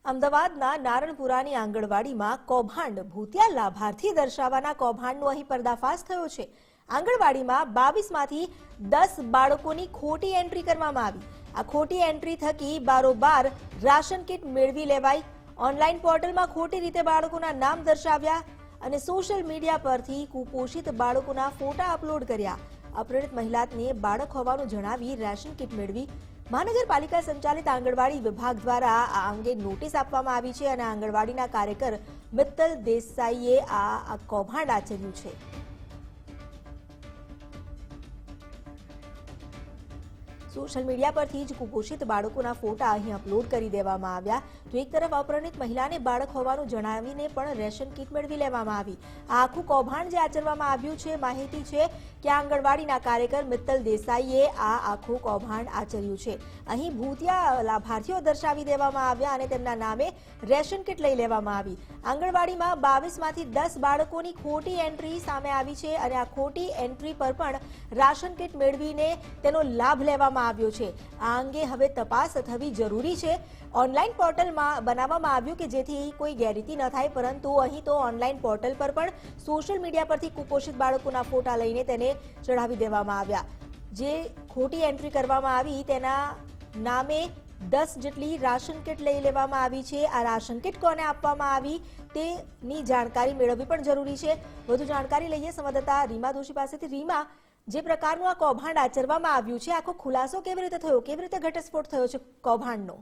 અમદાવાદના નારણપુરાની આંગણવાડીમાં કૌભાંડ ભૂતિયા લાભાર્થી દર્શાવવાના કૌભાંડનો અહીં પર્દાફાશ થયો છે। આંગણવાડીમાં 22માંથી 10 બાળકોની ખોટી એન્ટ્રી કરવામાં આવી। આ ખોટી એન્ટ્રી થકી બારોબાર રાશન કીટ મેળવી લેવાઈ। ઓનલાઈન પોર્ટલમાં ખોટી રીતે બાળકોના નામ દર્શાવ્યા અને સોશિયલ મીડિયા પરથી કુપોષિત બાળકોના ફોટા અપલોડ કર્યા। અપરિણિત મહિલાને બાળક હોવાનું જણાવી રાશન કીટ મેળવી। મહાનગરપાલિકા સંચાલિત આંગણવાડી વિભાગ દ્વારા આ અંગે નોટિસ આપવામાં આવી છે અને આંગણવાડીના કાર્યકર મિત્તલ દેસાઈએ આ કૌભાંડ આચર્યું છે। સોશિયલ મીડિયા પરથી જ કુપોષિત બાળકોના ફોટા અહીં અપલોડ કરી દેવામાં આવ્યા। તો એક તરફ અપરિણિત મહિલાને બાળક હોવાનું જણાવીને પણ રેશન કીટ મેળવી લેવામાં આવી। આ આખું કૌભાંડ જે આચરવામાં આવ્યું છે, માહિતી છે કે આંગણવાડીના કાર્યકર મિત્તલ દેસાઈએ આ આખું કૌભાંડ આચર્યું છે। અહીં ભૂતિયા લાભાર્થીઓ દર્શાવી દેવામાં આવ્યા અને તેમના નામે રેશન કીટ લઈ લેવામાં આવી। આંગણવાડીમાં 22માંથી 10 બાળકોની ખોટી એન્ટ્રી સામે આવી છે અને આ ખોટી એન્ટ્રી પર પણ રાશન કીટ મેળવીને તેનો લાભ લેવામાં આવ્યો છે। આ અંગે હવે તપાસ થવી જરૂરી છે। ઓનલાઈન પોર્ટલમાં બનાવવામાં આવ્યું કે જેથી કોઈ ગેરરીતિ ન થાય, પરંતુ અહીં તો ઓનલાઈન પોર્ટલ પર પણ સોશિયલ મીડિયા પરથી કુપોષિત બાળકોના ફોટા લઈને તેને ચડાવી દેવામાં આવ્યા। જે ખોટી એન્ટ્રી કરવામાં આવી તેના નામે 10 જેટલી રાશન કીટ લઈ લેવામાં આવી છે। આ રાશન કીટ કોને આપવામાં આવી તેની જાણકારી મેળવવી પણ જરૂરી છે। વધુ જાણકારી લઈએ સંવાદદાતા રીમા દોશી પાસેથી। રીમા, જે પ્રકારનું આ કૌભાંડ આચરવામાં આવ્યું છે, આખો ખુલાસો કેવી રીતે થયો, કેવી રીતે ઘટસ્ફોટ થયો છે કૌભાંડનો?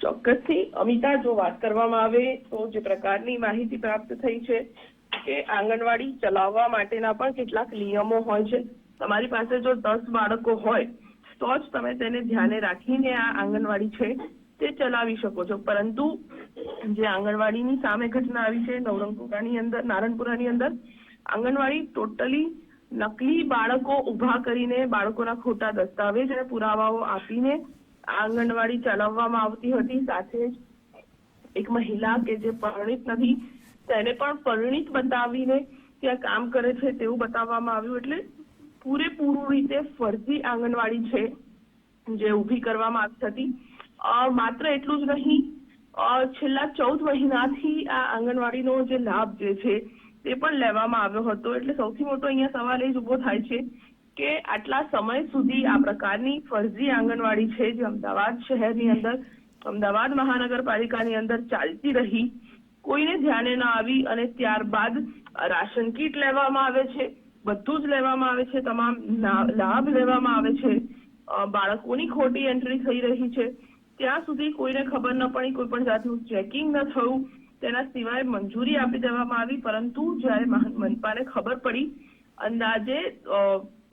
ચોક્કસથી અમિતા, જો વાત કરવામાં આવે તો જે પ્રકારની માહિતી પ્રાપ્ત થઈ છે કે આંગણવાડી ચલાવવા માટેના પણ કેટલાક નિયમો હોય છે। તમારી પાસે જો 10 બાળકો હોય તો જ તમે તેને ધ્યાને રાખીને આ આંગણવાડી છે તે ચલાવી શકો છો। પરંતુ જે આંગણવાડીની સામે ઘટના આવી છે નારણપુરાની અંદર આંગણવાડી ટોટલી નકલી બાળકો ઉભા કરીને બાળકોના ખોટા દસ્તાવેજ અને પુરાવાઓ આપીને આંગણવાડી ચલાવવામાં આવતી હતી। સાથે જ એક મહિલા કે જે પરિણીત નથી તેને પણ પરિણીત બતાવીને ત્યાં કામ કરે છે તેવું બતાવવામાં આવ્યું। એટલે પૂરેપૂરું રીતે ફરજી આંગણવાડી છે જે ઊભી કરવામાં આવી હતી। માત્ર એટલું જ નહીં, છેલ્લા 14 મહિનાથી આ આંગણવાડીનો જે લાભ જે છે તે પણ લેવામાં આવ્યો હતો। એટલે સૌથી મોટો અહીંયા સવાલ એ જ ઉભો થાય છે કે આટલા સમય સુધી આ પ્રકારની ફરજી આંગણવાડી છે જે અમદાવાદ શહેરની અંદર, અમદાવાદ મહાનગરપાલિકાની અંદર ચાલતી રહી, કોઈને ધ્યાને ન આવી અને ત્યારબાદ રાશન કીટ લેવામાં આવે છે, બધું જ લેવામાં આવે છે, તમામ લાભ લેવામાં આવે છે, બાળકોની ખોટી એન્ટ્રી થઈ રહી છે, ત્યાં સુધી કોઈને ખબર ન પડી, કોઈ પણ જાતનું ચેકિંગ ન થયું, તેના સિવાય મંજૂરી આપી દેવામાં આવી। પરંતુ જ્યારે મનપાને ખબર પડી, અંદાજે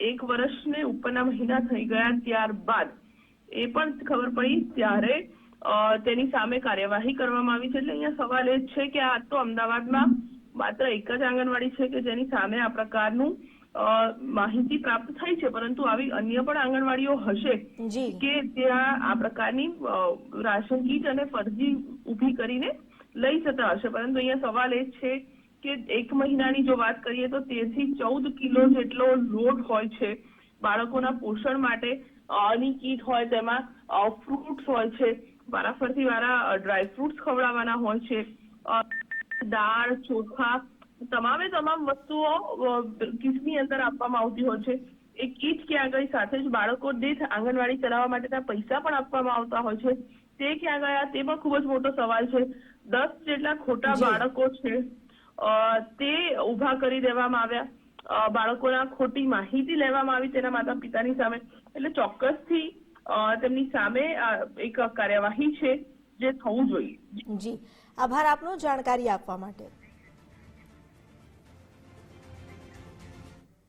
1 વર્ષને ઉપરના મહિના થઈ ગયા ત્યારબાદ એ પણ ખબર પડી, ત્યારે તેની સામે કાર્યવાહી કરવામાં આવી છે। એટલે અહીંયા સવાલ એ જ છે કે આ તો અમદાવાદમાં માત્ર એક જ આંગણવાડી છે કે જેની સામે આ પ્રકારનું માહિતી પ્રાપ્ત થઈ છે, પરંતુ આવી અન્ય પણ આંગણવાડીઓ હશે કે ત્યાં આ પ્રકારની રાશન કીટ અને ફરજી ઊભી કરીને લઈ જતા હશે। પરંતુ અહીંયા સવાલ એ છે કે 1 મહિનાની જો વાત કરીએ તો 13 થી 14 કિલો જેટલો લોડ હોય છે બાળકોના પોષણ માટે। ની કીટ હોય, તેમાં ફ્રૂટ્સ હોય છે, વારાફરતી ડ્રાય ફ્રૂટ્સ ખવડાવવાના હોય છે, દાળ, ચોખા, તમામે તમામ વસ્તુઓ કીટની અંદર આપવામાં આવતી હોય છે। એ કીટ ક્યાં ગઈ, સાથે જ બાળકો દીઠ આંગણવાડી ચલાવવા માટેના પૈસા પણ આપવામાં આવતા હોય છે, તે ક્યાં ગયા તે પણ ખૂબ જ મોટો સવાલ છે। 10 જેટલા ખોટા બાળકો છે તે ઉભા કરી દેવામાં આવ્યા, બાળકોના ખોટી માહિતી લેવામાં આવી તેના માતા પિતાની સામે। એટલે ચોક્કસથી તેમની સામે એક કાર્યવાહી છે જે થવું જોઈએ। જી, આભાર આપનો જાણકારી આપવા માટે।